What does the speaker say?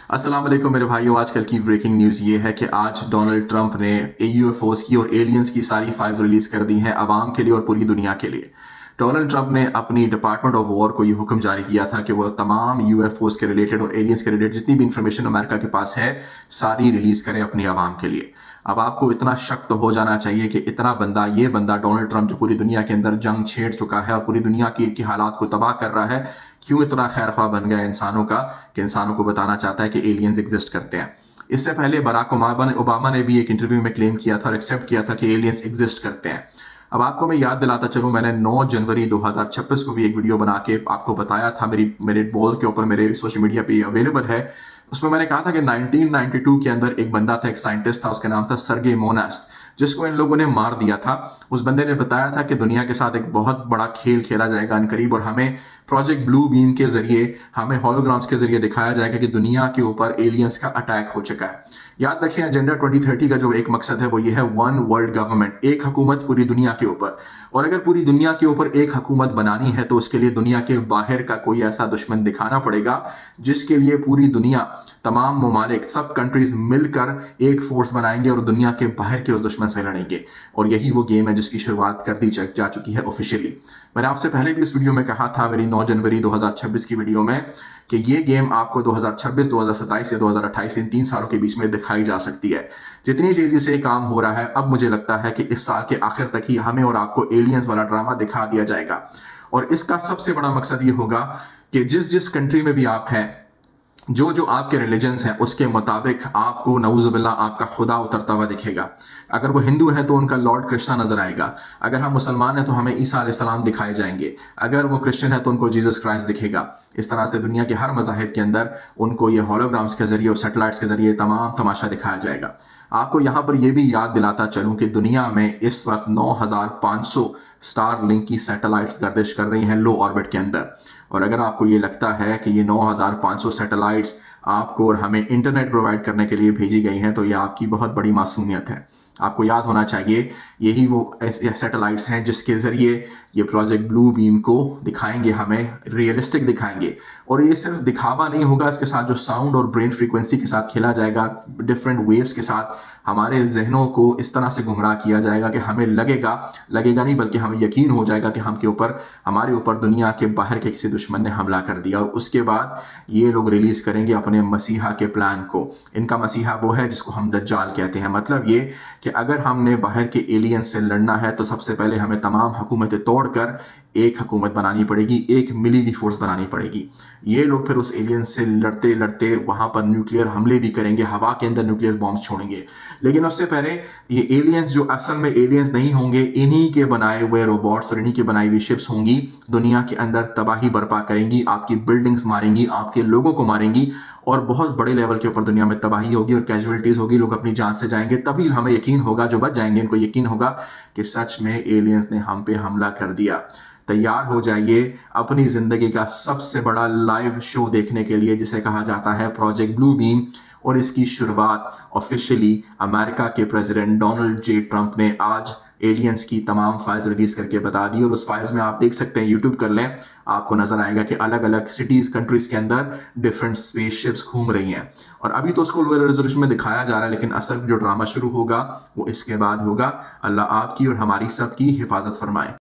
अस्सलाम वालेकुम मेरे भाइयों। आजकल की ब्रेकिंग न्यूज़ ये है कि आज डोनाल्ड ट्रंप ने यूएफओस की और एलियंस की सारी फाइल्स रिलीज कर दी हैं अवाम के लिए और पूरी दुनिया के लिए। डोनाल्ड ट्रंप ने अपनी डिपार्टमेंट ऑफ वॉर को ये हुक्म जारी किया था कि वह तमाम यूएफओस के रिलेटेड और एलियंस के रिलेटेड जितनी भी इंफॉर्मेशन अमेरिका के पास है सारी रिलीज करें अपनी आवाम के लिए। अब आपको इतना शक तो हो जाना चाहिए कि ये बंदा डोनाल्ड ट्रंप जो पूरी दुनिया के अंदर जंग छेड़ चुका है और पूरी दुनिया की हालात को तबाह कर रहा है, क्यों इतना खैर ख्वाह बन गया इंसानों का कि इंसानों को बताना चाहता है कि एलियंस एग्जिस्ट करते हैं। इससे पहले बराक ओबामा ने भी एक इंटरव्यू में क्लेम किया था और एक्सेप्ट किया था कि एलियंस एग्जिस्ट करते हैं। अब आपको मैं याद दिलाता चलूं, मैंने 9 जनवरी 2026 को भी एक वीडियो बना के आपको बताया था, मेरे वॉल के ऊपर मेरे सोशल मीडिया पे अवेलेबल है। उसमें मैंने कहा था कि 1992 के अंदर एक बंदा था, एक साइंटिस्ट था, उसका नाम था सर्गे मोनास्ट, जिसको इन लोगों ने मार दिया था। उस बंदे ने बताया था कि दुनिया के साथ एक बहुत बड़ा खेल खेला जाएगा अनकरीब और हमें प्रोजेक्ट ब्लू बीम के जरिए, हमें होलोग्राम्स के जरिए दिखाया जाएगा कि दुनिया के ऊपर एलियंस का अटैक हो चुका है। याद रखिए, एजेंडा 2030 का जो एक मकसद है वो ये है वन वर्ल्ड गवर्नमेंट, एक हुकूमत पूरी दुनिया के ऊपर। और अगर पूरी दुनिया के ऊपर एक हुकूमत बनानी है तो उसके लिए दुनिया के बाहर का कोई ऐसा दुश्मन दिखाना पड़ेगा जिसके लिए पूरी दुनिया, तमाम ममालिक, सब कंट्रीज मिलकर एक फोर्स बनाएंगे और दुनिया के बाहर के उस दुश्मन से लड़ेंगे। और यही वो गेम है जिसकी शुरुआत कर दी जा चुकी है ऑफिशियली। मैंने आपसे पहले भी इस वीडियो में कहा था, मेरी 9 जनवरी 2026 की वीडियो में, कि ये गेम आपको 2026, 2027 या 2028 इन 3 सालों के बीच में दिखाई जा सकती है। जितनी तेजी से काम हो रहा है, अब मुझे लगता है कि इस साल के आखिर तक ही हमें और आपको एलियंस वाला ड्रामा दिखा दिया जाएगा। और इसका सबसे बड़ा मकसद ये होगा कि जिस जिस कंट्री में भी आप हैं, जो जो आपके रिलीजन्स हैं उसके मुताबिक आपको नऊजुबिल्ला आपका खुदा उतरता हुआ दिखेगा। अगर वो हिंदू है तो उनका लॉर्ड कृष्णा नजर आएगा। अगर हम मुसलमान हैं तो हमें ईसा अलैहिस्सलाम दिखाए जाएंगे। अगर वो क्रिश्चियन है तो उनको जीसस क्राइस्ट दिखेगा। इस तरह से दुनिया के हर मज़ाहिब के अंदर उनको ये होलोग्राम्स के जरिए और सैटेलाइट्स के जरिए तमाम तमाशा दिखाया जाएगा। आपको यहाँ पर यह भी याद दिलाता चलूँ कि दुनिया में इस वक्त 9500 स्टार लिंक की सैटेलाइट्स गर्दिश कर रही हैं लो ऑर्बिट के अंदर। और अगर आपको ये लगता है कि ये 9500 सैटेलाइट्स आपको और हमें इंटरनेट प्रोवाइड करने के लिए भेजी गई हैं, तो ये आपकी बहुत बड़ी मासूमियत है। आपको याद होना चाहिए, यही वो सैटेलाइट्स हैं जिसके ज़रिए ये प्रोजेक्ट ब्लू बीम को दिखाएंगे, हमें रियलिस्टिक दिखाएंगे। और ये सिर्फ दिखावा नहीं होगा, इसके साथ जो साउंड और ब्रेन फ्रीक्वेंसी के साथ खेला जाएगा, डिफरेंट वेव्स के साथ हमारे जहनों को इस तरह से गुमराह किया जाएगा कि हमें लगेगा नहीं बल्कि हमें यकीन हो जाएगा कि हमारे ऊपर दुनिया के बाहर के किसी दुश्मन ने हमला कर दिया। और उसके बाद ये लोग रिलीज करेंगे अपने मसीहा के प्लान को। इनका मसीहा वो है जिसको हम दज्जाल कहते हैं। मतलब ये कि अगर हमने बाहर के एलियंस से लड़ना है तो सबसे पहले हमें तमाम हुकूमतें तोड़कर एक हुकूमत बनानी पड़ेगी, एक मिलिट्री फोर्स बनानी पड़ेगी। ये लोग फिर उस एलियंस से लड़ते लड़ते वहां पर न्यूक्लियर हमले भी करेंगे, हवा के अंदर न्यूक्लियर बॉम्ब छोड़ेंगे। लेकिन उससे पहले ये एलियंस जो असल में एलियंस नहीं होंगे, इन्हीं के बनाए हुए रोबोट्स और इन्हीं की बनाई हुई शिप्स होंगी, दुनिया के अंदर तबाही बर्पा करेंगी, आपकी बिल्डिंग्स मारेंगी, आपके लोगों को मारेंगी और बहुत बड़े लेवल के ऊपर दुनिया में तबाही होगी और कैजुअलिटीज होगी, लोग अपनी जान से जाएंगे। तभी हमें यकीन होगा, जो बच जाएंगे इनको यकीन होगा कि सच में एलियंस ने हम पे हमला कर दिया। तैयार हो जाइए अपनी जिंदगी का सबसे बड़ा लाइव शो देखने के लिए, जिसे कहा जाता है प्रोजेक्ट ब्लू बीम। और इसकी शुरुआत ऑफिशियली अमेरिका के प्रेसिडेंट डोनाल्ड जे ट्रंप ने आज एलियंस की तमाम फाइल्स रिलीज करके बता दी। और उस फाइल्स में आप देख सकते हैं, यूट्यूब कर लें, आपको नजर आएगा कि अलग अलग सिटीज, कंट्रीज के अंदर डिफरेंट स्पेसशिप्स घूम रही हैं। और अभी तो उसको लोअर रेजोल्यूशन में दिखाया जा रहा है, लेकिन असल जो ड्रामा शुरू होगा वो इसके बाद होगा। अल्लाह आपकी और हमारी सबकी हिफाजत फरमाए।